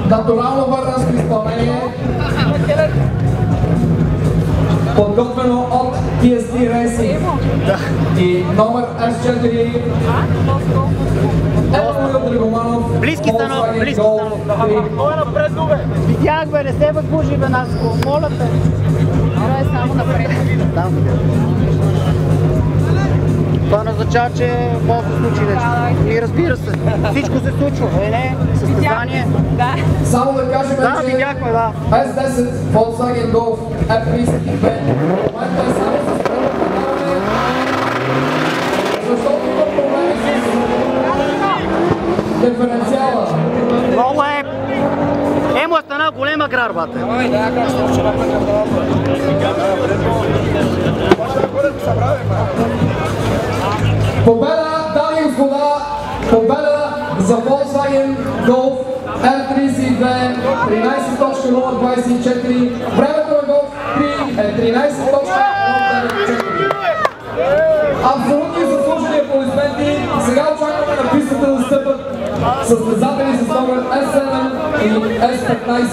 Натурално върнанско изпълнение, подготвено от TST Racing и номер S4 Емил Драгоманов. Близки станов, близки станов. Кой напред, добе? Видях, бе, не се възбужи, бе, Наско. Моля те. Ара е само напред. Да. Това не означава, че може да се случи нещо. И разбира се, всичко се случва, не? Състезание. Да. Само да кажем, че видяхме, да. S10 Volkswagen Golf F32 в момента е само с предаване, защото има проблеми с диференциала. Много е. Емо е стана голема грарбата. Победа, дами и господа, победа за Volkswagen Golf F32 13.024. Времето на Golf 3 е 13.094. Абсолютни заслужени аплодисменти. Сега очакваме на пистата да стъпат състезатели с номер S7 и S15.